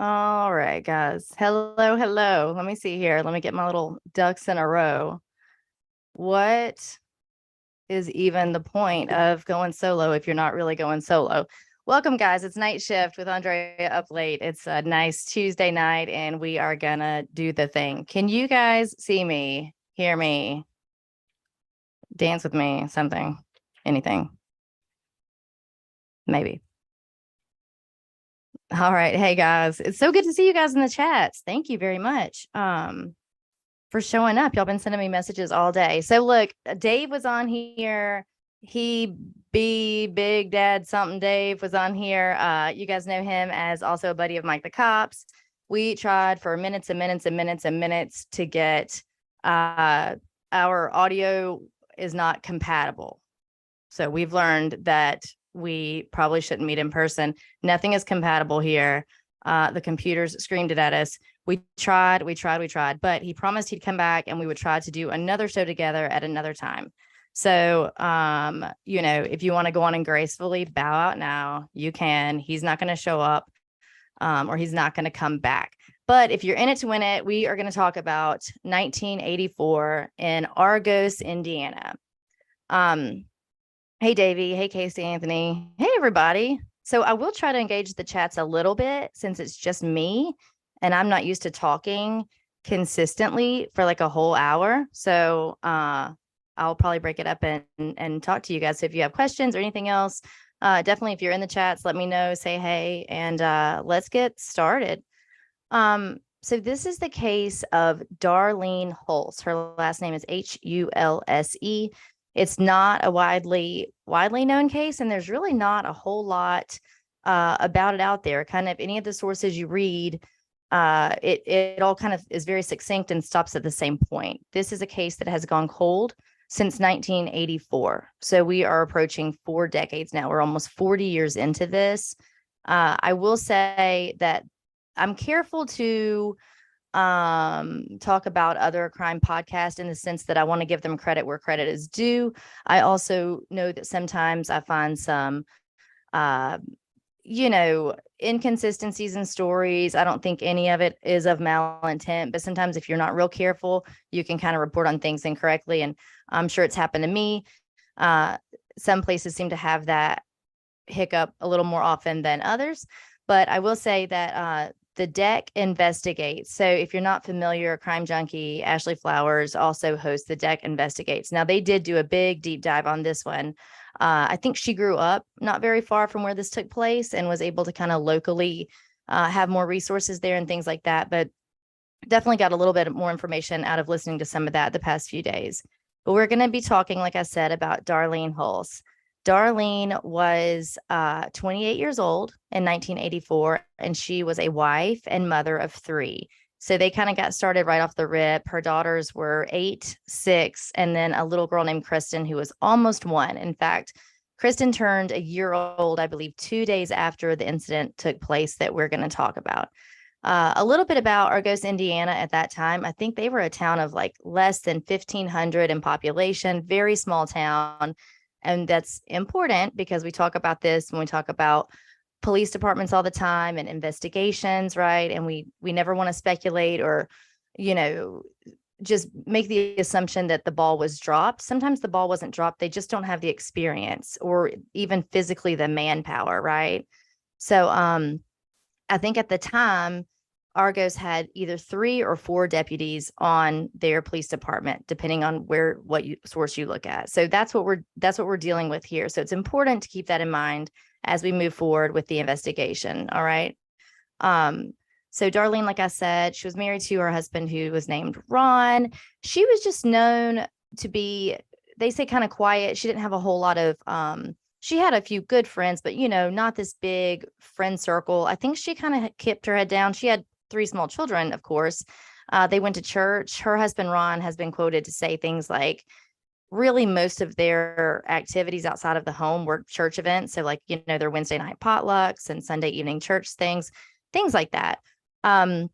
All right, guys. Hello, hello. Let me see here. Let me get my little ducks in a row. What is even the point of going solo if you're not really going solo? Welcome, guys. It's Nightshift with Andrea Up Late. It's a nice Tuesday night, and we are gonna do the thing. Can you guys see me, hear me, dance with me, something, anything? Maybe. All right. Hey, guys. It's so good to see you guys in the chats. Thank you very much. For showing up. Y'all been sending me messages all day. So look, Dave was on here. Big Dad something Dave was on here. You guys know him as also a buddy of Mike the Cops. We tried for minutes and minutes and minutes and minutes to get our audio is not compatible. So we've learned that we probably shouldn't meet in person. Nothing is compatible here. The computers screamed it at us. We tried, but he promised he'd come back and we would try to do another show together at another time. So, if you want to go on and gracefully bow out now, you can. He's not going to show up or he's not going to come back. But if you're in it to win it, we are going to talk about 1984 in Argos, Indiana. Hey, Davey. Hey, Casey Anthony. Hey, everybody. So I will try to engage the chats a little bit since it's just me and I'm not used to talking consistently for like a whole hour. So I'll probably break it up and talk to you guys. So if you have questions or anything else, definitely if you're in the chats, let me know, say hey, and let's get started. So this is the case of Darlene Hulse. Her last name is Hulse. It's not a widely known case, and there's really not a whole lot about it out there. Kind of any of the sources you read, it all kind of is very succinct and stops at the same point. This is a case that has gone cold since 1984. So we are approaching 4 decades now. We're almost 40 years into this. I will say that I'm careful to talk about other crime podcasts in the sense that I want to give them credit where credit is due. I also know that sometimes I find some inconsistencies in stories. I don't think any of it is of malintent, but sometimes if you're not real careful, you can kind of report on things incorrectly. And I'm sure it's happened to me. Some places seem to have that hiccup a little more often than others, but I will say that the Deck Investigates. So if you're not familiar, Crime Junkie, Ashley Flowers also hosts the Deck Investigates. Now they did do a big deep dive on this one. I think she grew up not very far from where this took place and was able to kind of locally have more resources there and things like that. But definitely got a little bit more information out of listening to some of that the past few days. But we're going to be talking, like I said, about Darlene Hulse. Darlene was 28 years old in 1984, and she was a wife and mother of 3. So they kind of got started right off the rip. Her daughters were 8, 6, and then a little girl named Kristen, who was almost 1. In fact, Kristen turned a year old, I believe, 2 days after the incident took place that we're going to talk about. A little bit about Argos, Indiana at that time. I think they were a town of like less than 1,500 in population, very small town. And that's important because we talk about this when we talk about police departments all the time and investigations, right? And we never want to speculate or, just make the assumption that the ball was dropped. Sometimes the ball wasn't dropped. They just don't have the experience or even physically the manpower, right? So I think at the time, Argos had either 3 or 4 deputies on their police department, depending on what source you look at. So that's what we're dealing with here. So it's important to keep that in mind as we move forward with the investigation. All right. So Darlene, like I said, she was married to her husband, who was named Ron. She was just known to be, they say, kind of quiet. She didn't have a whole lot of she had a few good friends, but not this big friend circle. I think she kind of kept her head down. She had 3 small children, of course. They went to church. Her husband, Ron, has been quoted to say things like, really most of their activities outside of the home were church events. So like, their Wednesday night potlucks and Sunday evening church things like that. And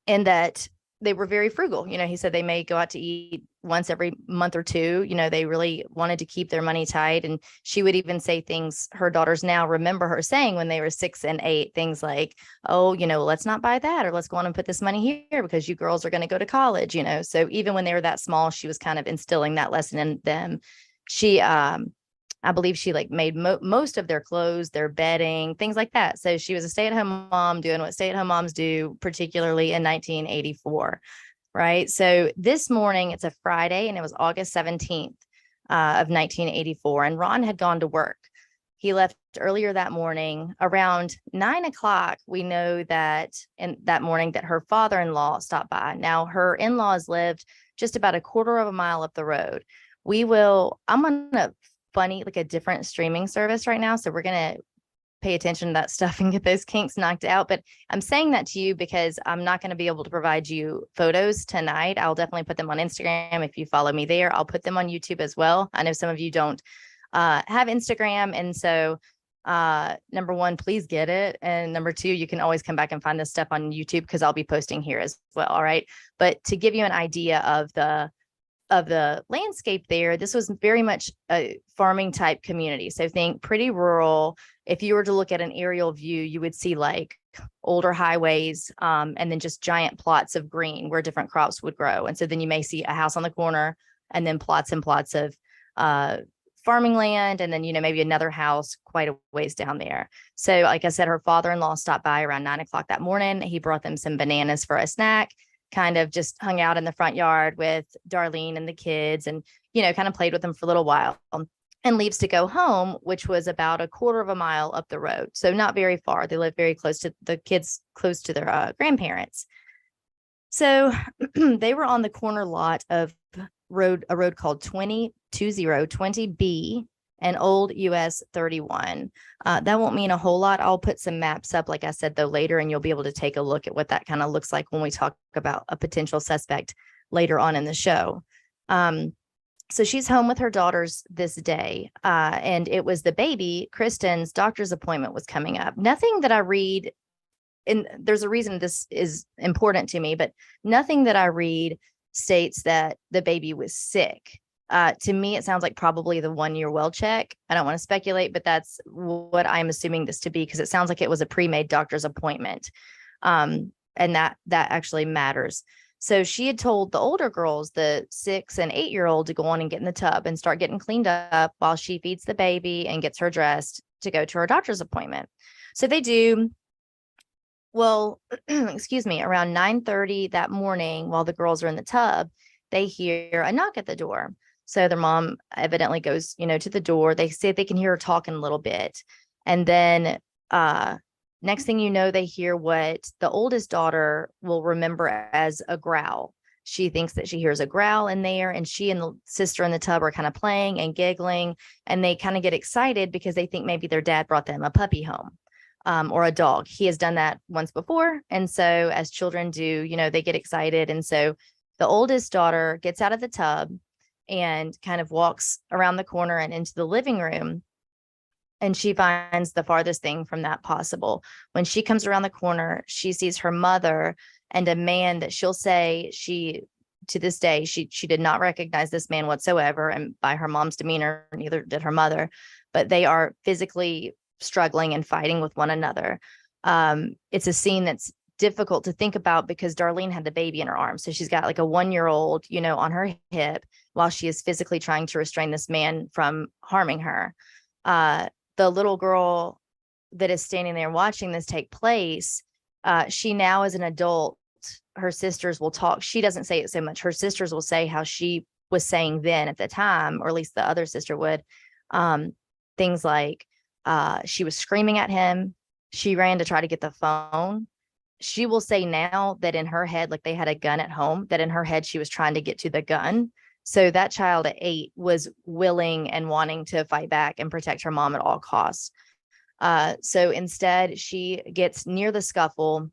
that they were very frugal. You know, he said they may go out to eat once every month or two. You know, they really wanted to keep their money tight. And she would even say things her daughters now remember her saying when they were 6 and 8, things like, oh, you know, let's not buy that, or let's go on and put this money here because you girls are going to go to college, you know. So even when they were that small, she was kind of instilling that lesson in them. She, I believe she like made most of their clothes, their bedding, things like that. So she was a stay-at-home mom doing what stay-at-home moms do, particularly in 1984. Right. So this morning, it's a Friday, and it was August 17th of 1984. And Ron had gone to work. He left earlier that morning around 9 o'clock. We know that in that morning that her father-in-law stopped by. Now, her in-laws lived just about a quarter of a mile up the road. I'm on a funny, like a different streaming service right now. So we're going to pay attention to that stuff and get those kinks knocked out. But I'm saying that to you because I'm not going to be able to provide you photos tonight. I'll definitely put them on Instagram. If you follow me there, I'll put them on YouTube as well. I know some of you don't have Instagram. And so number one, please get it. And number two, you can always come back and find this stuff on YouTube because I'll be posting here as well. All right. But to give you an idea of the landscape there, this was very much a farming type community. So think pretty rural. If you were to look at an aerial view, you would see like older highways and then just giant plots of green where different crops would grow. And so then you may see a house on the corner and then plots and plots of farming land. And then, you know, maybe another house quite a ways down there. So like I said, her father-in-law stopped by around 9 o'clock that morning. He brought them some bananas for a snack, kind of just hung out in the front yard with Darlene and the kids and, you know, kind of played with them for a little while and leaves to go home, which was about a quarter of a mile up the road. So not very far. They live very close to the kids, close to their grandparents. So they were on the corner lot of a road called 20B and Old US 31. That won't mean a whole lot. I'll put some maps up, like I said, though, later, and you'll be able to take a look at what that kind of looks like when we talk about a potential suspect later on in the show. So she's home with her daughters this day, and it was the baby, Kristen's doctor's appointment was coming up. Nothing that I read, and there's a reason this is important to me, but nothing that I read states that the baby was sick. To me, it sounds like probably the 1-year well check. I don't want to speculate, but that's what I'm assuming this to be, because it sounds like it was a pre-made doctor's appointment. And that actually matters. So she had told the older girls, the 6 and 8-year-old, to go on and get in the tub and start getting cleaned up while she feeds the baby and gets her dressed to go to her doctor's appointment. So they do. Well, excuse me, around 9:30 that morning, while the girls are in the tub, they hear a knock at the door. So their mom evidently goes, you know, to the door. They say they can hear her talking a little bit. And then next thing you know, they hear what the oldest daughter will remember as a growl. She thinks that she hears a growl in there, and she and the sister in the tub are kind of playing and giggling, and they kind of get excited because they think maybe their dad brought them a puppy home. Or a dog. He has done that once before. And so as children do, you know, they get excited. And so the oldest daughter gets out of the tub and kind of walks around the corner and into the living room. And she finds the farthest thing from that possible. When she comes around the corner, she sees her mother and a man that she'll say to this day, she did not recognize this man whatsoever. And by her mom's demeanor, neither did her mother, but they are physically struggling and fighting with one another. It's a scene that's difficult to think about because Darlene had the baby in her arms. So she's got like a 1-year-old, you know, on her hip while she is physically trying to restrain this man from harming her. The little girl that is standing there watching this take place, she now is an adult. Her sisters will talk. She doesn't say it so much. Her sisters will say how she was saying then at the time, or at least the other sister would, things like, she was screaming at him. She ran to try to get the phone. She will say now that in her head, like they had a gun at home, that in her head, she was trying to get to the gun. So that child at 8 was willing and wanting to fight back and protect her mom at all costs. So instead, she gets near the scuffle.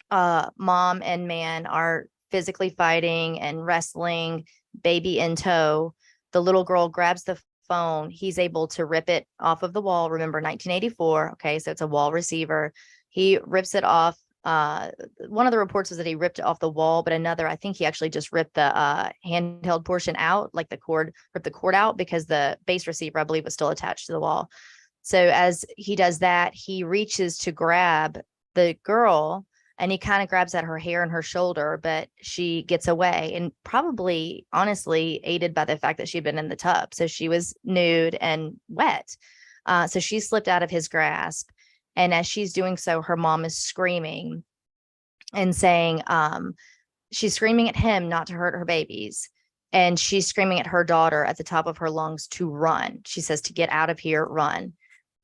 Mom and man are physically fighting and wrestling, baby in tow. The little girl grabs the phone. He's able to rip it off of the wall. Remember, 1984. Okay, so it's a wall receiver. He rips it off one of the reports was that he ripped it off the wall, but another, I think he actually just ripped the handheld portion out, like ripped the cord out, because the base receiver, I believe, was still attached to the wall. So as he does that, he reaches to grab the girl, and he kind of grabs at her hair and her shoulder, but she gets away, and probably honestly aided by the fact that she'd been in the tub. So she was nude and wet. So she slipped out of his grasp. And as she's doing so, her mom is screaming and saying, she's screaming at him not to hurt her babies. And she's screaming at her daughter at the top of her lungs to run. She says to get out of here, run.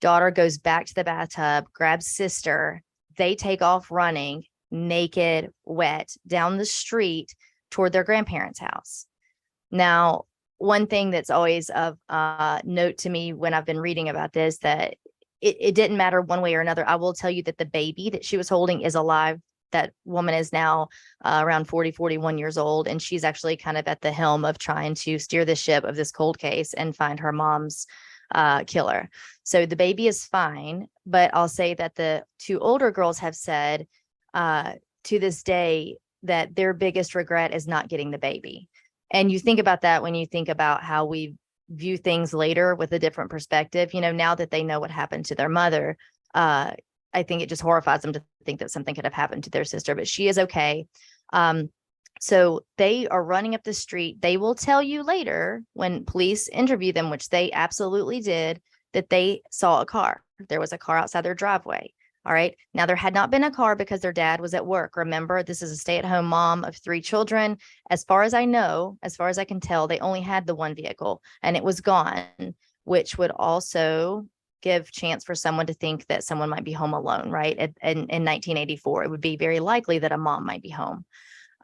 Daughter goes back to the bathtub, grabs sister. They take off running, naked, wet, down the street toward their grandparents' house. Now, one thing that's always of note to me when I've been reading about this, that it didn't matter one way or another. I will tell you that the baby that she was holding is alive. That woman is now around 40, 41 years old. And she's actually kind of at the helm of trying to steer the ship of this cold case and find her mom's killer. So the baby is fine. But I'll say that the two older girls have said to this day that their biggest regret is not getting the baby. And you think about that when you think about how we view things later with a different perspective. Now that they know what happened to their mother, I think it just horrifies them to think that something could have happened to their sister, but she is okay. So they are running up the street. They will tell you later when police interview them, which they absolutely did, that they saw a car. There was a car outside their driveway. All right. Now, there had not been a car because their dad was at work. Remember, this is a stay-at-home mom of 3 children. As far as I know, as far as I can tell, they only had the one vehicle and it was gone, which would also give chance for someone to think that someone might be home alone, right? In 1984, it would be very likely that a mom might be home.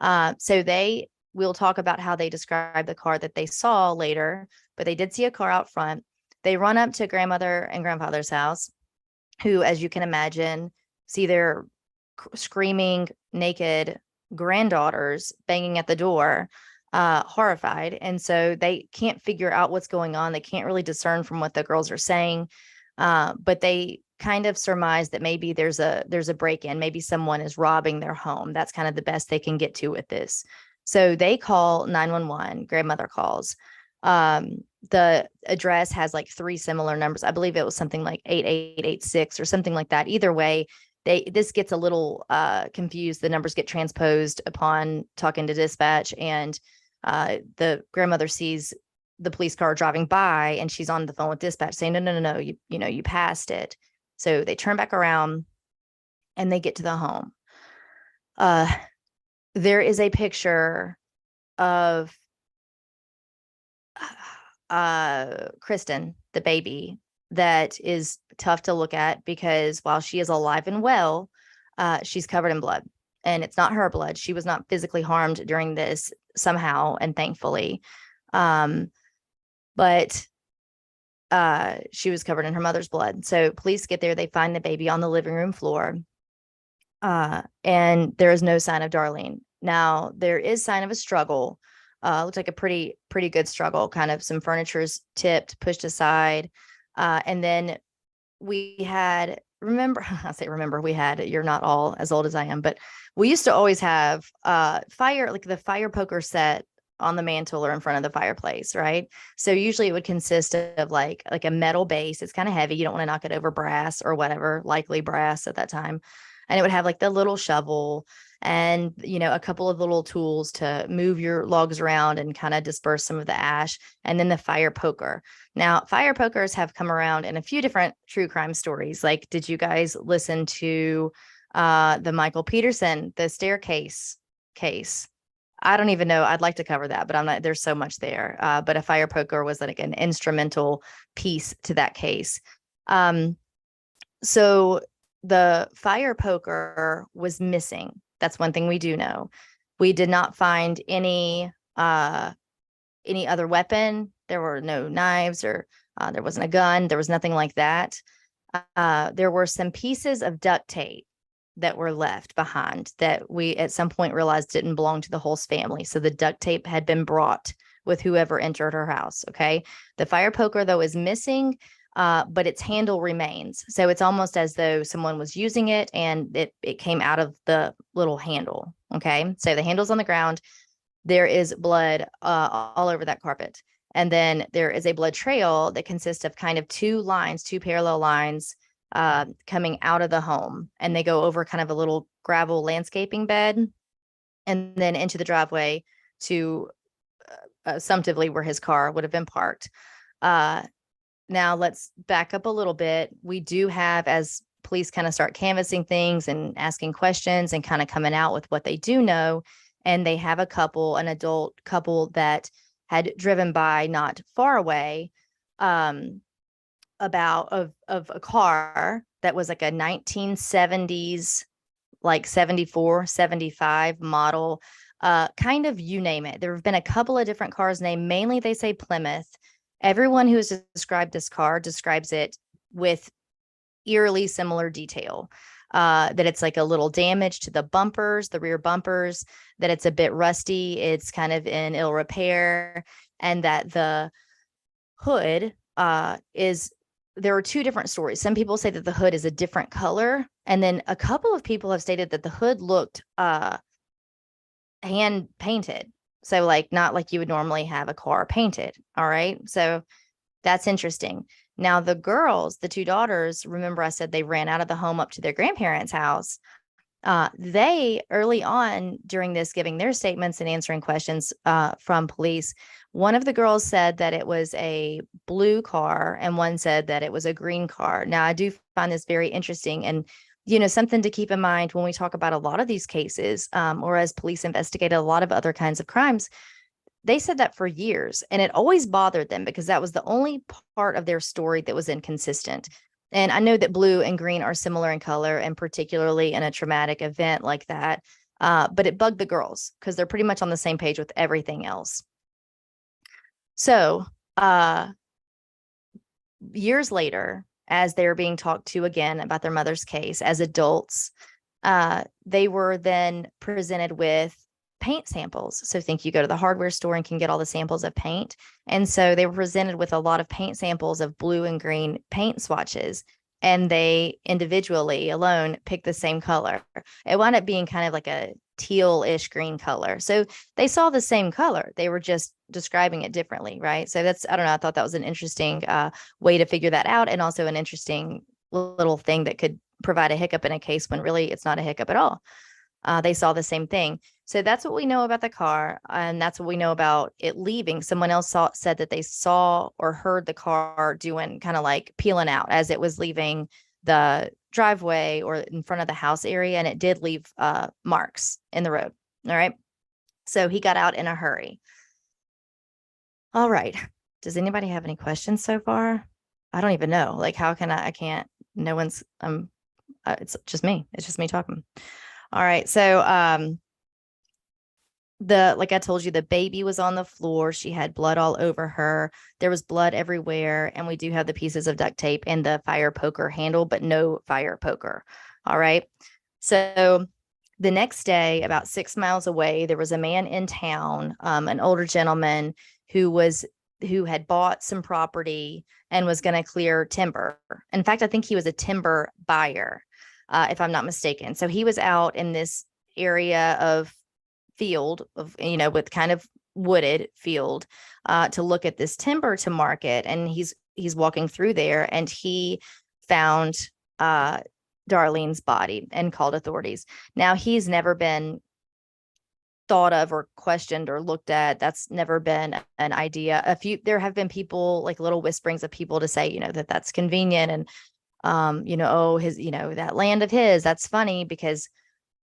So we'll talk about how they describe the car that they saw later, but they did see a car out front. They run up to grandmother and grandfather's house, who, as you can imagine, see their screaming, naked granddaughters banging at the door, horrified. And so they can't figure out what's going on. They can't really discern from what the girls are saying. But they kind of surmise that maybe there's a break-in. Maybe someone is robbing their home. That's kind of the best they can get to with this. So they call 911. Grandmother calls. The address has like 3 similar numbers. I believe it was something like 8886 or something like that. Either way, this gets a little confused. The numbers get transposed upon talking to dispatch, and the grandmother sees the police car driving by, and she's on the phone with dispatch saying, no, you passed it. So they turn back around and they get to the home. There is a picture of Kristen, the baby, that is tough to look at because while she is alive and well, she's covered in blood, and it's not her blood. She was not physically harmed during this somehow, and thankfully, but she was covered in her mother's blood. So police get there, they find the baby on the living room floor, and there is no sign of Darlene. Now, there is sign of a struggle. Looks like a pretty good struggle. Kind of some furniture's tipped, pushed aside. And then we had, you're not all as old as I am, but we used to always have the fire poker set on the mantle or in front of the fireplace, right? So usually it would consist of like a metal base. It's kind of heavy. You don't want to knock it over brass or whatever, likely brass at that time. And it would have like the little shovel and, a couple of little tools to move your logs around and kind of disperse some of the ash, and then the fire poker. Now, fire pokers have come around in a few different true crime stories. Like, did you guys listen to the Michael Peterson, the staircase case? I don't even know. I'd like to cover that, but there's so much there. But a fire poker was like an instrumental piece to that case. So the fire poker was missing. That's one thing we do know. We did not find any other weapon. There were no knives, or there wasn't a gun. There was nothing like that. There were some pieces of duct tape that were left behind that we at some point realized didn't belong to the Hulse family. So the duct tape had been brought with whoever entered her house. Okay. The fire poker, though, is missing. but its handle remains. So it's almost as though someone was using it and it came out of the little handle. Okay. So the handle's on the ground. There is blood all over that carpet. And then there is a blood trail that consists of kind of two parallel lines coming out of the home. And they go over kind of a little gravel landscaping bed and then into the driveway to assumptively where his car would have been parked. Now let's back up a little bit. We do have, as police kind of start canvassing things and asking questions and kind of coming out with what they do know, and they have an adult couple that had driven by not far away of a car that was like a 1970s, like 74, 75 model, kind of, you name it. There have been a couple of different cars named, mainly they say Plymouth. Everyone who has described this car describes it with eerily similar detail. That it's like a little damage to the bumpers, the rear bumpers, that it's a bit rusty, it's kind of in ill repair, and that the hood there are two different stories. Some people say that the hood is a different color, and then a couple of people have stated that the hood looked hand painted. So like not like you would normally have a car painted. All right. So that's interesting. Now the girls, the two daughters, remember I said they ran out of the home up to their grandparents' house. They early on during this, giving their statements and answering questions from police, one of the girls said that it was a blue car and one said that it was a green car. Now I do find this very interesting, and something to keep in mind when we talk about a lot of these cases, or as police investigate a lot of other kinds of crimes. They said that for years, and it always bothered them because that was the only part of their story that was inconsistent. And I know that blue and green are similar in color, and particularly in a traumatic event like that. But it bugged the girls because they're pretty much on the same page with everything else. So years later, as they're being talked to again about their mother's case as adults, they were then presented with paint samples. So think you go to the hardware store and can get all the samples of paint. And so they were presented with a lot of paint samples of blue and green paint swatches, and they individually alone picked the same color. It wound up being kind of like a teal-ish green color. So they saw the same color. They were just describing it differently, right? So that's, I don't know, I thought that was an interesting way to figure that out, and also an interesting little thing that could provide a hiccup in a case when really it's not a hiccup at all. They saw the same thing. So that's what we know about the car. And that's what we know about it leaving. Someone else said that they saw or heard the car doing kind of like peeling out as it was leaving the driveway or in front of the house area. And it did leave marks in the road. All right. So he got out in a hurry. All right. Does anybody have any questions so far? I don't even know. Like, how can I can't, no one's, it's just me. It's just me talking. All right. So, like I told you, the baby was on the floor. She had blood all over her. There was blood everywhere. And we do have the pieces of duct tape and the fire poker handle, but no fire poker. All right. So the next day, about 6 miles away, there was a man in town, an older gentleman who had bought some property and was going to clear timber. In fact, I think he was a timber buyer, if I'm not mistaken. So he was out in this area of field with kind of wooded field to look at this timber to market. And he's walking through there, and he found Darlene's body and called authorities. Now, he's never been thought of or questioned or looked at. That's never been an idea. There have been people, like little whisperings of people to say, that's convenient. And, that land of his, that's funny, because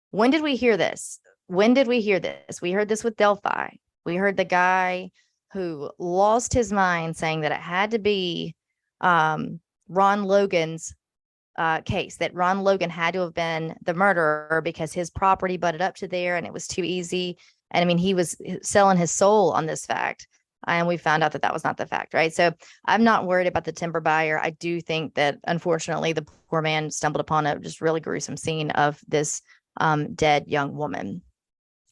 when did we hear this? When did we hear this? We heard this with Delphi. We heard the guy who lost his mind saying that it had to be Ron Logan's case, that Ron Logan had to have been the murderer because his property butted up to there and it was too easy. And I mean, he was selling his soul on this fact. And we found out that was not the fact, right? So I'm not worried about the timber buyer. I do think that, unfortunately, the poor man stumbled upon a just really gruesome scene of this dead young woman.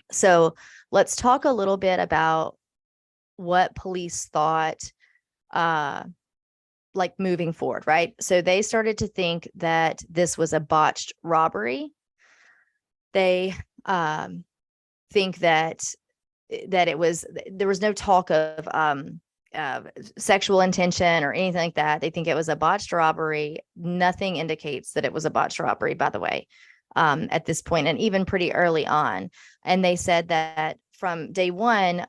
So let's talk a little bit about what police thought like moving forward, right? So they started to think that this was a botched robbery. They think that there was no talk of sexual intention or anything like that. They think it was a botched robbery. Nothing indicates that it was a botched robbery, by the way, at this point, and even pretty early on. And they said that from day one,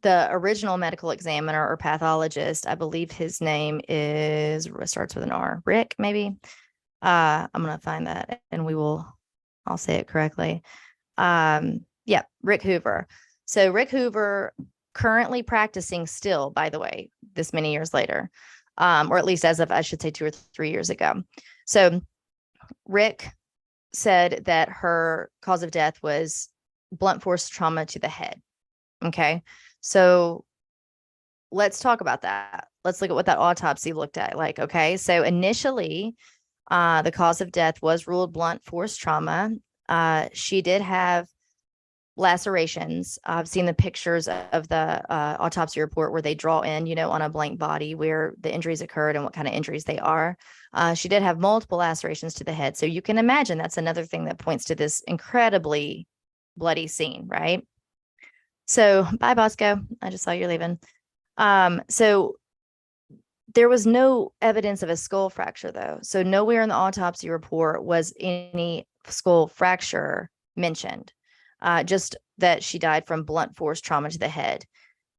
the original medical examiner or pathologist, I believe his name starts with an R, Rick, maybe. I'm gonna find that and I'll say it correctly. Yeah, Rick Hoover. So Rick Hoover, currently practicing still, by the way, this many years later, or at least as of, I should say, 2 or 3 years ago. So Rick said that her cause of death was blunt force trauma to the head. Okay. So let's talk about that. Let's look at what that autopsy looked at. Like, okay. So initially, the cause of death was ruled blunt force trauma. She did have lacerations. I've seen the pictures of the autopsy report where they draw in, on a blank body where the injuries occurred and what kind of injuries they are. She did have multiple lacerations to the head. So you can imagine that's another thing that points to this incredibly bloody scene, right? So bye, Bosco. I just saw you leaving. So there was no evidence of a skull fracture, though. So nowhere in the autopsy report was any skull fracture mentioned, just that she died from blunt force trauma to the head.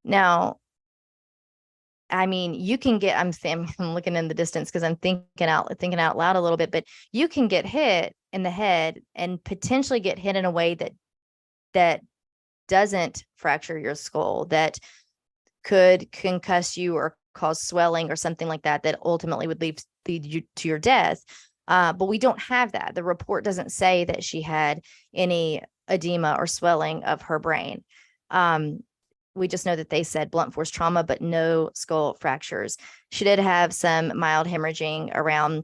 Now, I mean, you can get, I'm looking in the distance because I'm thinking out loud a little bit, but you can get hit in the head and potentially get hit in a way that doesn't fracture your skull, that could concuss you or cause swelling or something like that, that ultimately would lead you to your death. But we don't have that. The report doesn't say that she had any edema or swelling of her brain. We just know that they said blunt force trauma, but no skull fractures. She did have some mild hemorrhaging around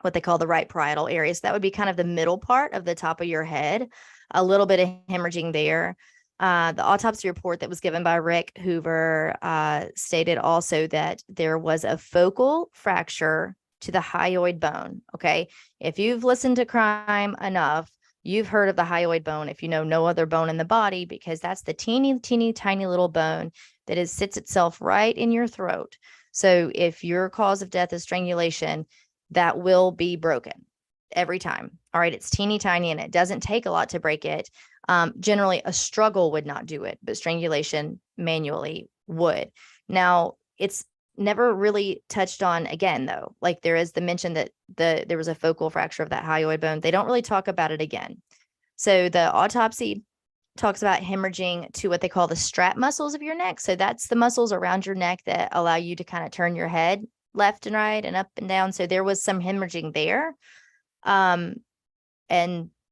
what they call the right parietal area. So that would be kind of the middle part of the top of your head, a little bit of hemorrhaging there. The autopsy report that was given by Rick Hoover stated also that there was a focal fracture to the hyoid bone. Okay. If you've listened to crime enough, you've heard of the hyoid bone if you know no other bone in the body, because that's the teeny, teeny, tiny little bone that sits itself right in your throat. So if your cause of death is strangulation, that will be broken every time. All right. It's teeny tiny and it doesn't take a lot to break it. Generally, a struggle would not do it, but strangulation manually would. Now, it's never really touched on again, though. Like there is the mention that there was a focal fracture of that hyoid bone. They don't really talk about it again. So the autopsy talks about hemorrhaging to what they call the strap muscles of your neck. So that's the muscles around your neck that allow you to kind of turn your head left and right and up and down. So there was some hemorrhaging there. And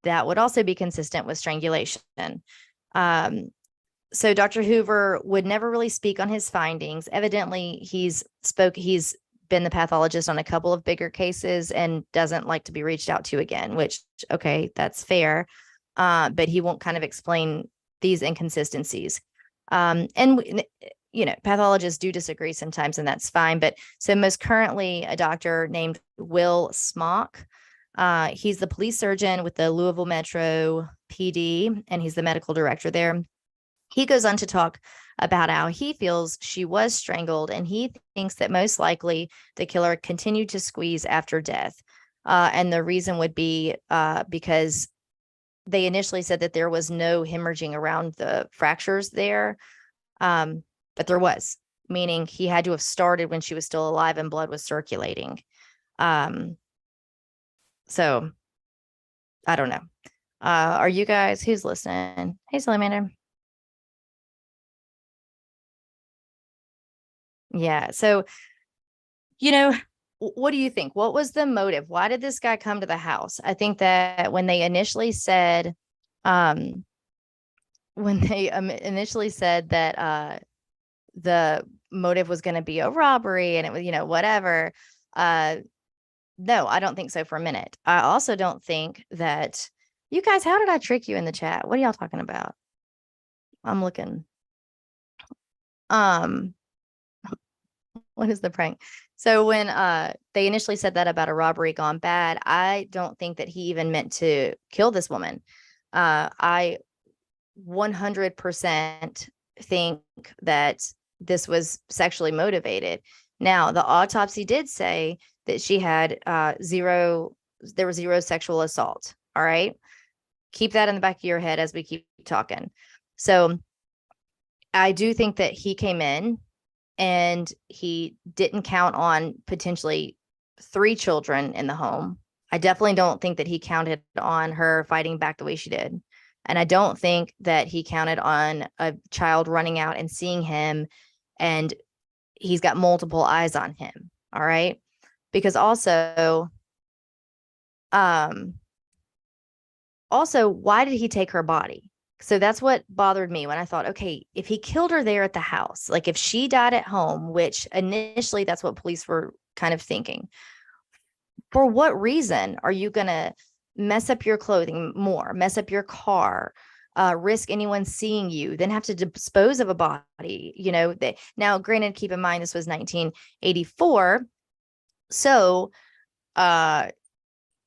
that would also be consistent with strangulation. So Dr. Hoover would never really speak on his findings. Evidently, he's been the pathologist on a couple of bigger cases and doesn't like to be reached out to again, which, okay, that's fair. But he won't kind of explain these inconsistencies. And pathologists do disagree sometimes, and that's fine. But so most currently a doctor named Will Smock. He's the police surgeon with the Louisville Metro PD, and he's the medical director there. He goes on to talk about how he feels she was strangled, and he thinks that most likely the killer continued to squeeze after death. And the reason would be because they initially said that there was no hemorrhaging around the fractures there, but there was, meaning he had to have started when she was still alive and blood was circulating. So I don't know. Are you guys, who's listening? Hey, Salamander. Yeah. So, what do you think? What was the motive? Why did this guy come to the house? I think that when they initially said, that the motive was going to be a robbery and it was, whatever. No, I don't think so for a minute. I also don't think that you guys, how did I trick you in the chat? What are y'all talking about? I'm looking. Hold What is the prank? So when they initially said that about a robbery gone bad, I don't think that he even meant to kill this woman. I 100% think that this was sexually motivated. Now, the autopsy did say that she had there was zero sexual assault. All right. Keep that in the back of your head as we keep talking. So I do think that he came in and he didn't count on potentially 3 children in the home. I definitely don't think that he counted on her fighting back the way she did. And I don't think that he counted on a child running out and seeing him and he's got multiple eyes on him. All right. Because also, why did he take her body? So that's what bothered me when I thought, okay, if he killed her there at the house, like if she died at home, which initially that's what police were kind of thinking, for what reason are you going to mess up your clothing more, mess up your car, risk anyone seeing you, then have to dispose of a body? Now, granted, keep in mind, this was 1984. So,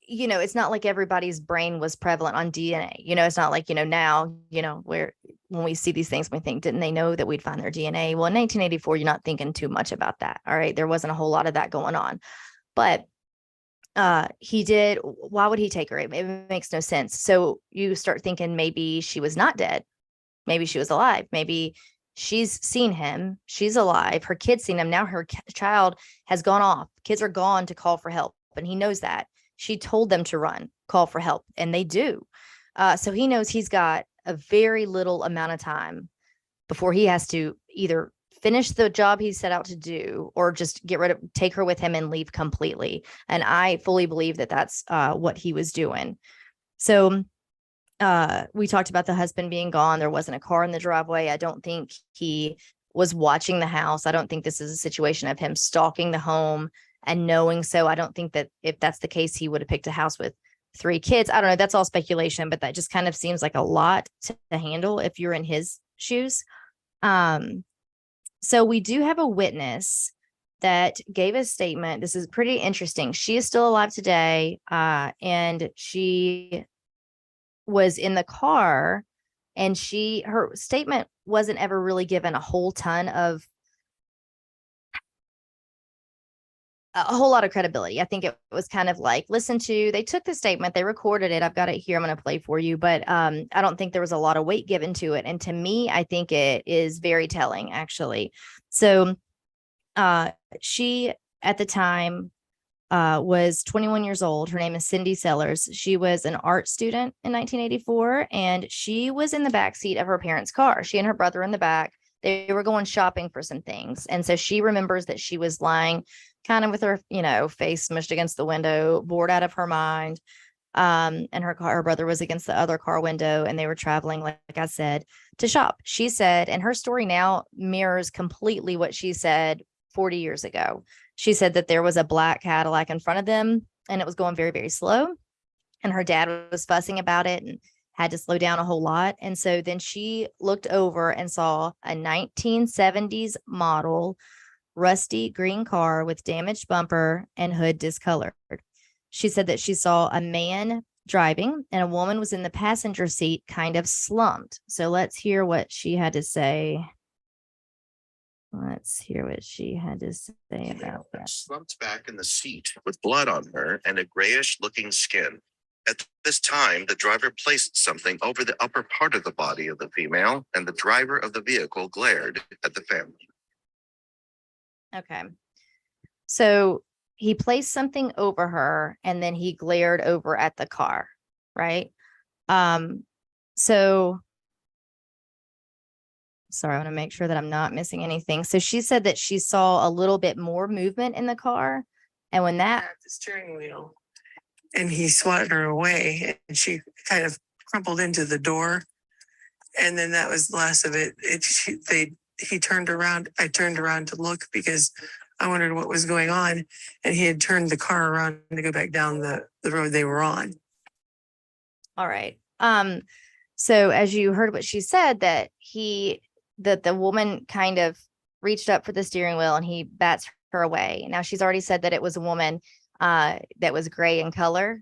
it's not like everybody's brain was prevalent on DNA. It's not like, now, where when we see these things, we think, didn't they know that we'd find their DNA? Well, in 1984, you're not thinking too much about that. All right. There wasn't a whole lot of that going on. But he did. Why would he take her? It makes no sense. So you start thinking maybe she was not dead. Maybe she was alive. Maybe she's seen him. She's alive. Her kid's seen him. Now her child has gone off. Kids are gone to call for help. And he knows that. She told them to run, call for help, and they do. So he knows he's got a very little amount of time before he has to either finish the job he set out to do or just take her with him and leave completely. And I fully believe that that's what he was doing. So we talked about the husband being gone. There wasn't a car in the driveway. I don't think he was watching the house. I don't think this is a situation of him stalking the home and knowing. So I don't think that if that's the case, he would have picked a house with 3 kids. I don't know. That's all speculation, but that just kind of seems like a lot to handle if you're in his shoes. So we do have a witness that gave a statement. This is pretty interesting. She is still alive today. And she was in the car and her statement wasn't ever really given a whole lot of credibility. I think it was kind of like, they took the statement, they recorded it. I've got it here. I'm going to play for you, but I don't think there was a lot of weight given to it. And to me, I think it is very telling, actually. So she, at the time, was 21 years old. Her name is Cindy Sellers. She was an art student in 1984, and she was in the backseat of her parents' car. She and her brother in the back. They were going shopping for some things. And so she remembers that she was lying kind of with her, face smushed against the window, bored out of her mind. And her brother was against the other car window, and they were traveling, like I said, to shop. She said, and her story now mirrors completely what she said 40 years ago. She said that there was a black Cadillac in front of them, and it was going very, very slow. And her dad was fussing about it and had to slow down a whole lot. And so then she looked over and saw a 1970s model rusty green car with damaged bumper and hood discolored. She said that she saw a man driving and a woman was in the passenger seat, kind of slumped. So let's hear what she had to say. Let's hear what she had to say about that. Slumped back in the seat with blood on her and a grayish looking skin. At this time, the driver placed something over the upper part of the body of the female, and the driver of the vehicle glared at the family. Okay. So he placed something over her and then he glared over at the car, right? So sorry, I want to make sure that I'm not missing anything. So she said that she saw a little bit more movement in the car. And when that at the steering wheel, and he swatted her away, and she kind of crumpled into the door. And then that was the last of it. He turned around. I turned around to look because I wondered what was going on. And he had turned the car around to go back down the road they were on. All right. So as you heard what she said, that the woman kind of reached up for the steering wheel and he bats her away. Now, she's already said that it was a woman that was gray in color.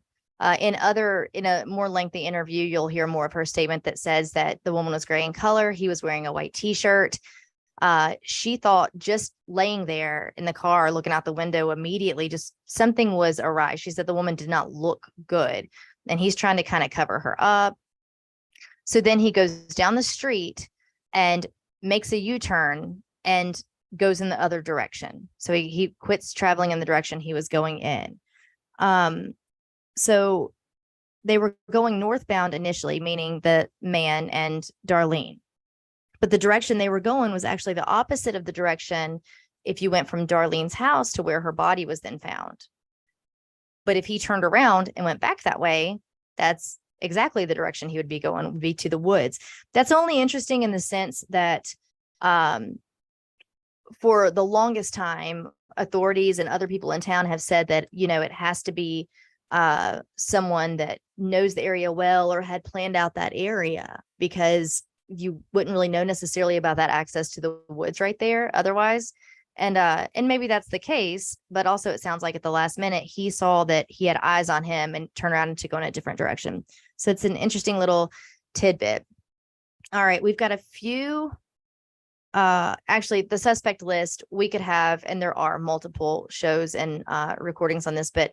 In a more lengthy interview, you'll hear more of her statement that says that the woman was gray in color. He was wearing a white t-shirt. She thought just laying there in the car, looking out the window immediately, just something was awry. She said the woman did not look good, and he's trying to kind of cover her up. So then he goes down the street and makes a U-turn and goes in the other direction. So he quits traveling in the direction he was going in. So they were going northbound initially, meaning the man and Darlene. But the direction they were going was actually the opposite of the direction if you went from Darlene's house to where her body was then found. But if he turned around and went back that way, that's exactly the direction he would be going, would be to the woods. That's only interesting in the sense that for the longest time, authorities and other people in town have said that, it has to be someone that knows the area well or had planned out that area, because you wouldn't really know necessarily about that access to the woods right there otherwise. And maybe that's the case, but also it sounds like at the last minute, he saw that he had eyes on him and turned around and to go in a different direction. So it's an interesting little tidbit. All right. We've got a few, actually the suspect list we could have, and there are multiple shows and recordings on this, but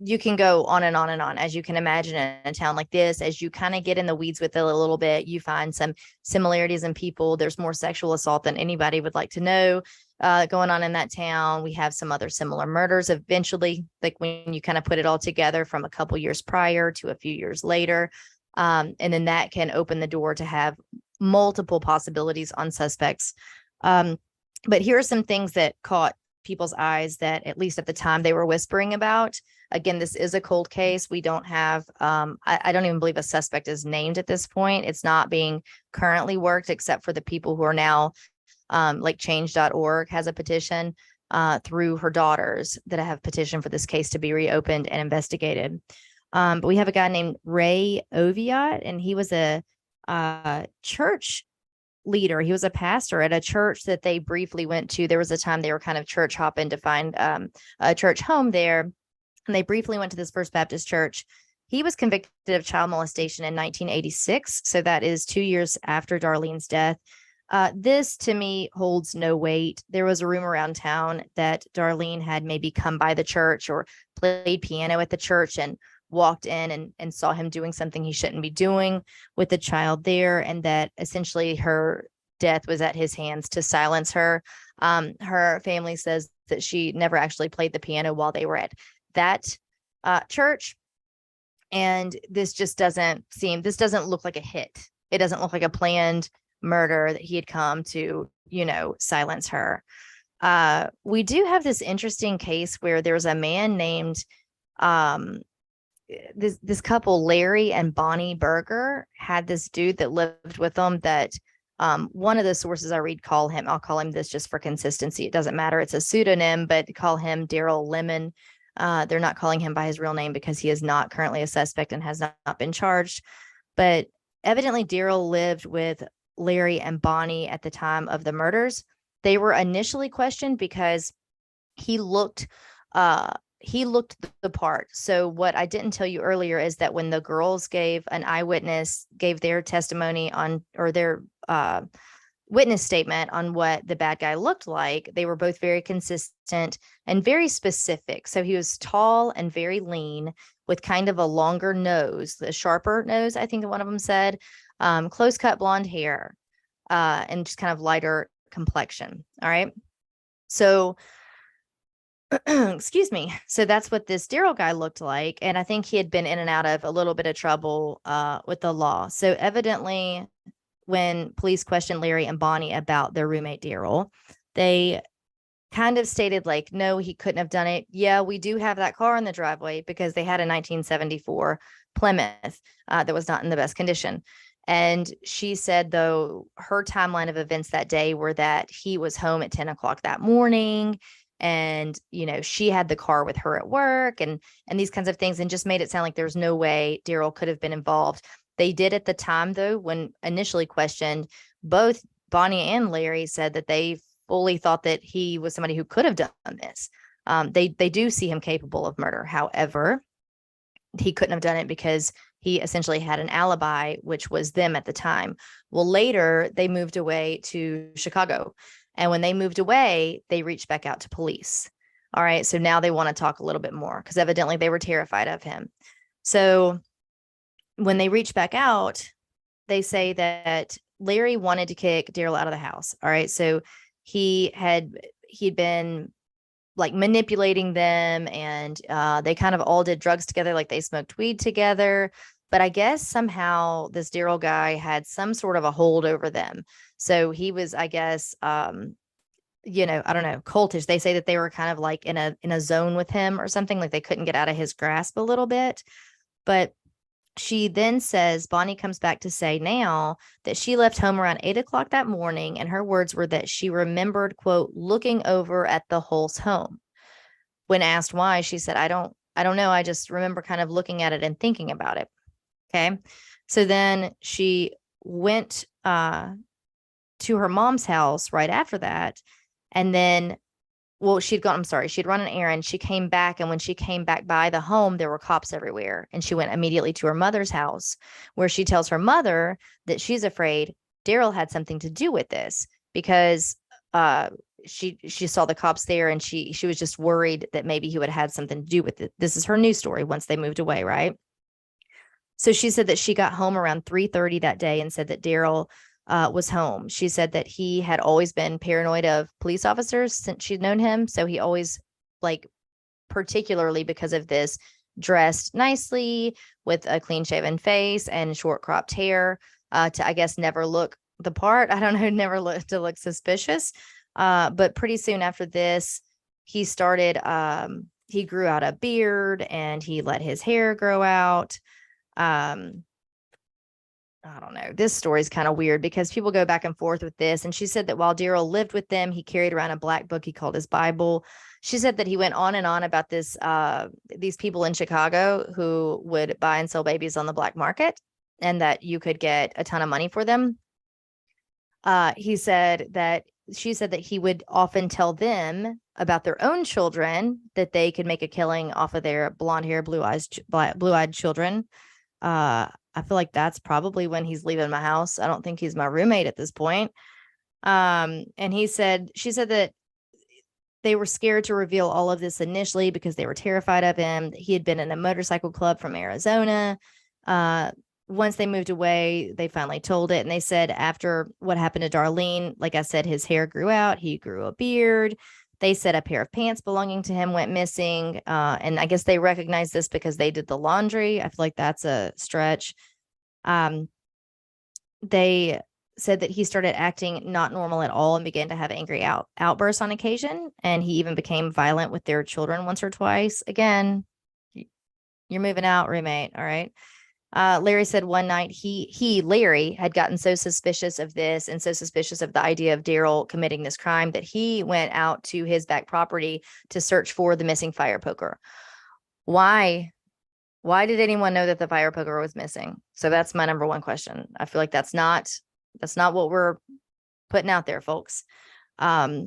you can go on and on and on. As you can imagine, in a town like this, as you kind of get in the weeds with it a little bit, you find some similarities in people. There's more sexual assault than anybody would like to know going on in that town. We have some other similar murders eventually, like when you kind of put it all together from a couple years prior to a few years later. And then that can open the door to have multiple possibilities on suspects. But here are some things that caught people's eyes that, at least at the time, they were whispering about. Again, this is a cold case. We don't have, I don't even believe a suspect is named at this point. It's not being currently worked, except for the people who are now, like change.org has a petition through her daughters that have petitioned for this case to be reopened and investigated. But we have a guy named Ray Oviatt, and he was a church leader. He was a pastor at a church that they briefly went to. There was a time they were kind of church hopping to find a church home there. And they briefly went to this First Baptist church. He was convicted of child molestation in 1986. So that is 2 years after Darlene's death. This to me holds no weight. There was a rumor around town that Darlene had maybe come by the church or played piano at the church and walked in and saw him doing something he shouldn't be doing with the child there, and that essentially her death was at his hands to silence her. Her family says that she never actually played the piano while they were at that church. And this doesn't look like a hit. It doesn't look like a planned murder that he had come to, silence her. We do have this interesting case where there's a man named, this couple, Larry and Bonnie Berger, had this dude that lived with them that one of the sources I read I'll call him this just for consistency. It doesn't matter. It's a pseudonym, but call him Daryl Lemon. They're not calling him by his real name because he is not currently a suspect and has not been charged. But evidently Daryl lived with Larry and Bonnie at the time of the murders. They were initially questioned because he looked the part. So what I didn't tell you earlier is that when the girls gave their testimony on, or their witness statement on what the bad guy looked like, they were both very consistent and very specific. So he was tall and very lean with kind of a longer nose, a sharper nose, I think one of them said, close cut blonde hair, and just kind of lighter complexion. All right. So excuse me. So that's what this Daryl guy looked like. And I think he had been in and out of a little bit of trouble with the law. So evidently, when police questioned Larry and Bonnie about their roommate Daryl, they kind of stated like, no, he couldn't have done it. Yeah, we do have that car in the driveway, because they had a 1974 Plymouth that was not in the best condition. And she said, though, her timeline of events that day were that he was home at 10 o'clock that morning. And, she had the car with her at work and these kinds of things, and just made it sound like there's no way Daryl could have been involved. They did at the time, though, when initially questioned, both Bonnie and Larry said that they fully thought that he was somebody who could have done this. They do see him capable of murder. However, he couldn't have done it because he essentially had an alibi, which was them at the time. Well, later they moved away to Chicago. And when they moved away, they reached back out to police. All right. So now they want to talk a little bit more because evidently they were terrified of him. So when they reached back out, they say that Larry wanted to kick Daryl out of the house. All right. So he'd been like manipulating them, and they kind of all did drugs together, like they smoked weed together. But I guess somehow this Daryl guy had some sort of a hold over them. So he was, I guess, I don't know, cultish. They say that they were kind of like in a zone with him or something, like they couldn't get out of his grasp a little bit. But she then says, Bonnie comes back to say now that she left home around 8 o'clock that morning. And her words were that she remembered, quote, looking over at the Hulse home. When asked why, she said, I don't know. I just remember kind of looking at it and thinking about it. Okay. So then she went to her mom's house right after that. And then, well, she'd run an errand. She came back. And when she came back by the home, there were cops everywhere. And she went immediately to her mother's house, where she tells her mother that she's afraid Daryl had something to do with this, because she saw the cops there, and she was just worried that maybe he would have had something to do with it. This is her news story once they moved away, right? So she said that she got home around 3:30 that day and said that Daryl was home. She said that he had always been paranoid of police officers since she'd known him. So he always, like, particularly because of this, dressed nicely with a clean shaven face and short cropped hair to, I guess, never look the part. I don't know, never look suspicious. But pretty soon after this, he started, he grew out a beard and he let his hair grow out. I don't know. This story is kind of weird because people go back and forth with this. And she said that while Daryl lived with them, he carried around a black book he called his Bible. She said that he went on and on about these people in Chicago who would buy and sell babies on the black market, and that you could get a ton of money for them. She said that he would often tell them about their own children, that they could make a killing off of their blonde hair, blue-eyed children. I feel like that's probably when he's leaving my house. I don't think he's my roommate at this point. And she said that they were scared to reveal all of this initially because they were terrified of him. He had been in a motorcycle club from Arizona. Once they moved away, they finally told it. And they said after what happened to Darlene, like I said, his hair grew out. He grew a beard. They said a pair of pants belonging to him went missing. And I guess they recognized this because they did the laundry. I feel like that's a stretch. They said that he started acting not normal at all and began to have angry outbursts on occasion. And he even became violent with their children once or twice. Again, you're moving out, roommate. All right. Larry said one night Larry had gotten so suspicious of this and so suspicious of the idea of Daryl committing this crime that he went out to his back property to search for the missing fire poker. Why did anyone know that the fire poker was missing? So that's my number one question. I feel like that's not what we're putting out there, folks. But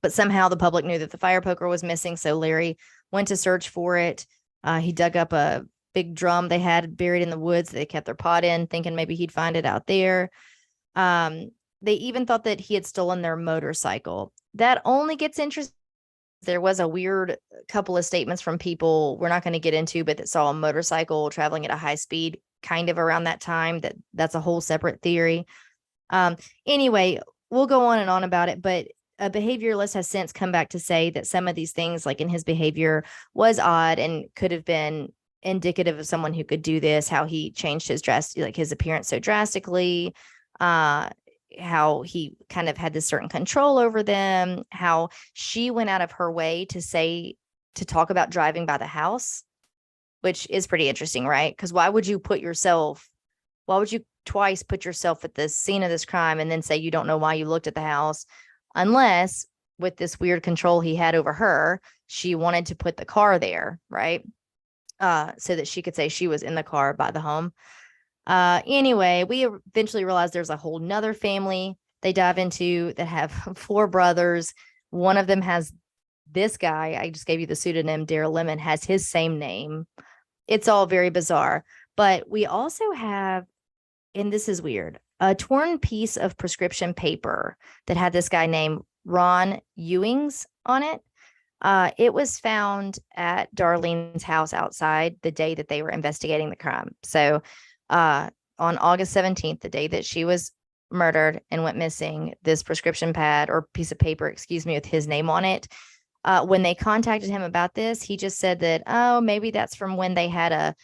somehow the public knew that the fire poker was missing. So Larry went to search for it. He dug up a big drum they had buried in the woods that they kept their pot in, thinking maybe he'd find it out there. They even thought that he had stolen their motorcycle. That only gets interesting. There was a weird couple of statements from people we're not going to get into, but that saw a motorcycle traveling at a high speed kind of around that time. That's a whole separate theory. Anyway, we'll go on and on about it, but a behavioralist has since come back to say that some of these things, like in his behavior, was odd and could have been indicative of someone who could do this, how he changed his appearance so drastically, how he kind of had this certain control over them, how she went out of her way to talk about driving by the house, which is pretty interesting, right? Because why would you twice put yourself at the scene of this crime and then say you don't know why you looked at the house, unless with this weird control he had over her, she wanted to put the car there, right? So that she could say she was in the car by the home. Anyway, we eventually realized there's a whole nother family they dive into that have 4 brothers. One of them has this guy. I just gave you the pseudonym. Darlene has his same name. It's all very bizarre. But we also have, and this is weird, a torn piece of prescription paper that had this guy named Ron Ewings on it. It was found at Darlene's house outside the day that they were investigating the crime. So on August 17th, the day that she was murdered and went missing, this prescription pad or piece of paper, excuse me, with his name on it. When they contacted him about this, he just said that, oh, maybe that's from when they had a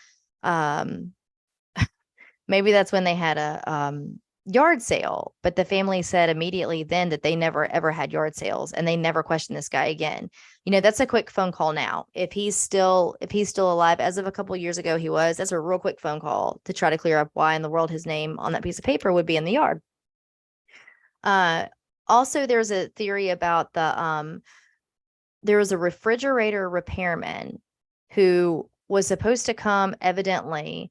yard sale. But the family said immediately then that they never ever had yard sales, and they never questioned this guy again. That's a quick phone call now. If he's still alive, as of a couple of years ago, that's a real quick phone call to try to clear up why in the world his name on that piece of paper would be in the yard. Also, there's a theory about there was a refrigerator repairman who was supposed to come evidently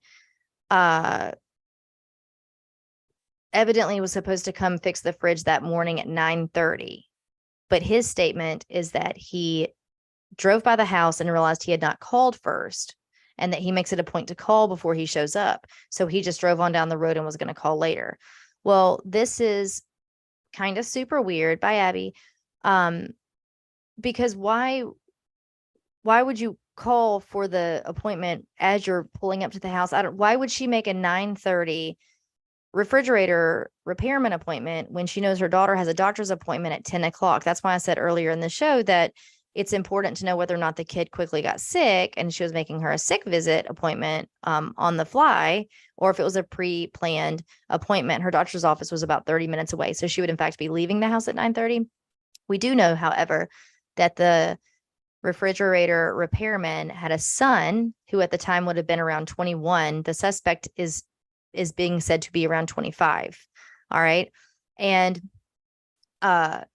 was supposed to come fix the fridge that morning at 9:30. But his statement is that he drove by the house and realized he had not called first, and that he makes it a point to call before he shows up. So he just drove on down the road and was going to call later. Well, this is kind of super weird by Abby. Because why would you call for the appointment as you're pulling up to the house? Why would she make a 9:30 refrigerator repairman appointment when she knows her daughter has a doctor's appointment at 10 o'clock? That's why I said earlier in the show that it's important to know whether or not the kid quickly got sick and she was making her a sick visit appointment on the fly, or if it was a pre-planned appointment. Her doctor's office was about 30 minutes away, so she would in fact be leaving the house at 9:30. We do know, however, that the refrigerator repairman had a son who at the time would have been around 21. The suspect is being said to be around 25. All right. And the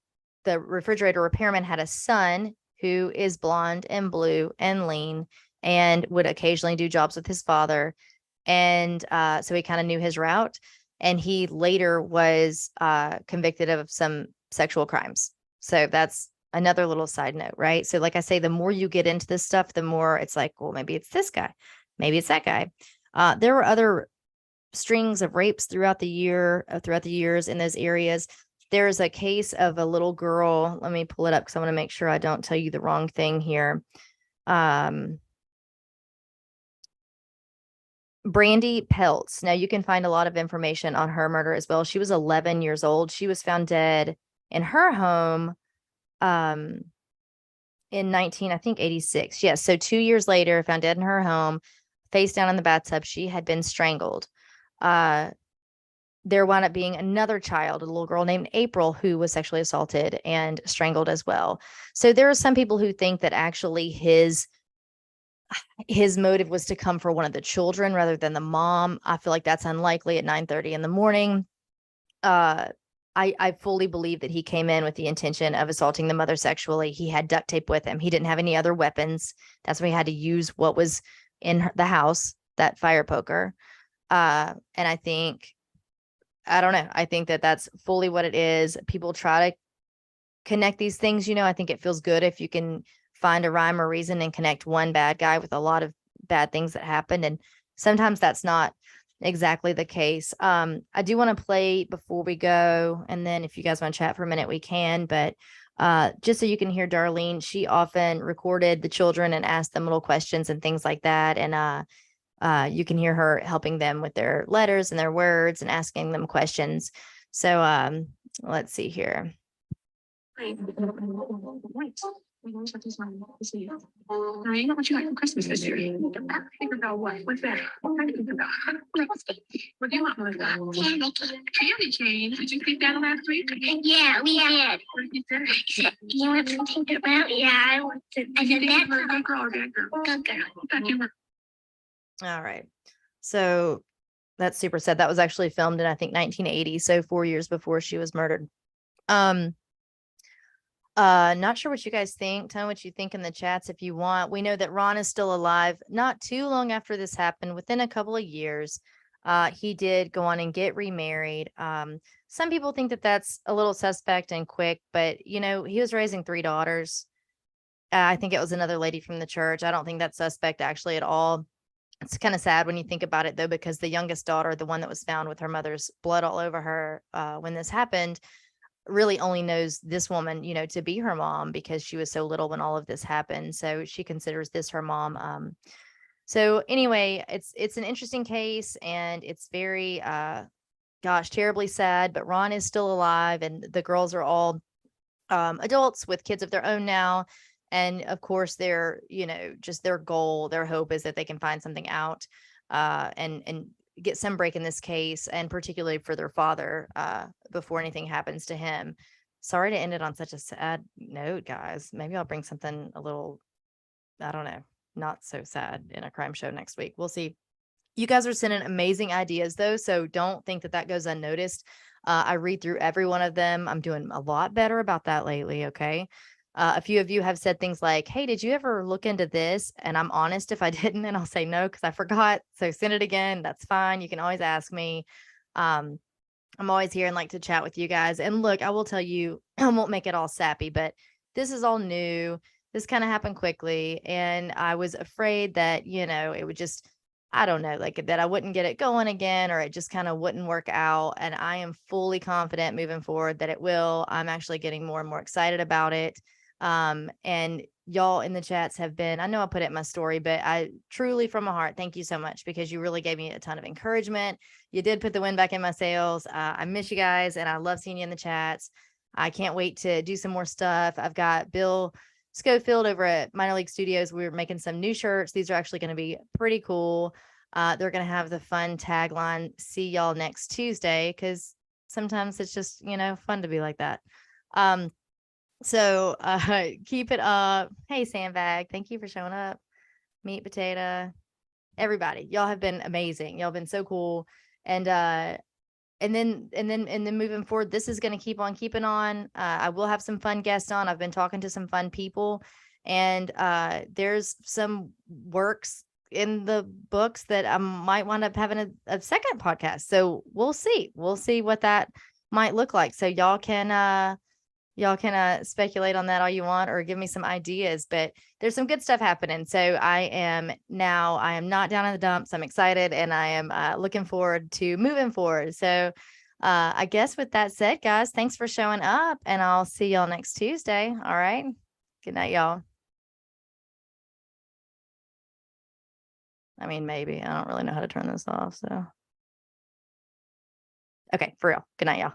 refrigerator repairman had a son who is blonde and blue and lean and would occasionally do jobs with his father. And so he kind of knew his route. And he later was convicted of some sexual crimes. So that's another little side note, right? So like I say, the more you get into this stuff, the more it's like, well, maybe it's this guy, maybe it's that guy. There were other strings of rapes throughout the years in those areas. There's a case of a little girl. Let me pull it up because I want to make sure I don't tell you the wrong thing here. Brandy Peltz. Now you can find a lot of information on her murder as well. She was 11 years old. She was found dead in her home in 86. Yes. So 2 years later, found dead in her home, face down in the bathtub. She had been strangled. There wound up being another child, a little girl named April, who was sexually assaulted and strangled as well. So there are some people who think that actually his motive was to come for one of the children rather than the mom. I feel like that's unlikely at 9:30 in the morning. I fully believe that he came in with the intention of assaulting the mother sexually. He had duct tape with him. He didn't have any other weapons. That's why he had to use what was in the house, that fire poker. And I don't know. I think that that's fully what it is. People try to connect these things. I think it feels good if you can find a rhyme or reason and connect one bad guy with a lot of bad things that happened. And sometimes that's not exactly the case. I do want to play before we go. And then if you guys want to chat for a minute, we can. But just so you can hear Darlene, she often recorded the children and asked them little questions and things like that. And you can hear her helping them with their letters and their words and asking them questions. So let's see here. What you like for Christmas this year? Think about what? What's that? What do you want, Melissa? Candy cane. Did you think that last week? Yeah, we did. What did you say? You want to think about? Yeah, I want to. I said that's a good girl or bad girl? Good girl. I thought you were. All right. So that's super sad. That was actually filmed in, I think, 1980. So 4 years before she was murdered. Not sure what you guys think. Tell me what you think in the chats if you want. We know that Ron is still alive. Not too long after this happened, within a couple of years, He did go on and get remarried. Some people think that that's a little suspect and quick, but you know, he was raising 3 daughters. I think it was another lady from the church. I don't think that's suspect actually at all. It's kind of sad when you think about it though, because the youngest daughter, the one that was found with her mother's blood all over her when this happened, really only knows this woman, you know, to be her mom because she was so little when all of this happened. So she considers this her mom. So anyway, it's an interesting case, and it's very gosh, terribly sad, but Ron is still alive and the girls are all adults with kids of their own now. And of course, their, you know, just their goal, their hope is that they can find something out and get some break in this case, and particularly for their father before anything happens to him. Sorry to end it on such a sad note, guys. Maybe I'll bring something a little, I don't know, not so sad in a crime show next week. We'll see. You guys are sending amazing ideas though, so don't think that that goes unnoticed. I read through every one of them. I'm doing a lot better about that lately. Okay. A few of you have said things like, hey, did you ever look into this? And I'm honest if I didn't, and I'll say no because I forgot. So send it again. That's fine. You can always ask me. I'm always here and like to chat with you guys. And look, I will tell you, I won't make it all sappy, but this is all new. This kind of happened quickly. And I was afraid that, you know, it would just, I don't know, like that I wouldn't get it going again, or it just kind of wouldn't work out. And I am fully confident moving forward that it will. I'm actually getting more and more excited about it. And y'all in the chats have been, I know I put it in my story, but I truly from my heart, thank you so much because you really gave me a ton of encouragement. You did put the wind back in my sails. I miss you guys and I love seeing you in the chats. I can't wait to do some more stuff. I've got Bill Schofield over at Minor League Studios. We're making some new shirts. These are actually going to be pretty cool. They're going to have the fun tagline, see y'all next Tuesday, because sometimes it's just, you know, fun to be like that. So keep it up. Hey, Sandbag, thank you for showing up. Meat Potato, everybody, y'all have been amazing. Y'all have been so cool. And then moving forward, this is going to keep on keeping on. I will have some fun guests on. I've been talking to some fun people, and there's some works in the books that I might wind up having a second podcast. So we'll see. We'll see what that might look like. So y'all can speculate on that all you want or give me some ideas, but there's some good stuff happening. So I am not down in the dumps. I'm excited and I am looking forward to moving forward. So I guess with that said, guys, thanks for showing up and I'll see y'all next Tuesday. All right. Good night, y'all. I mean, maybe I don't really know how to turn this off. So, okay, for real. Good night, y'all.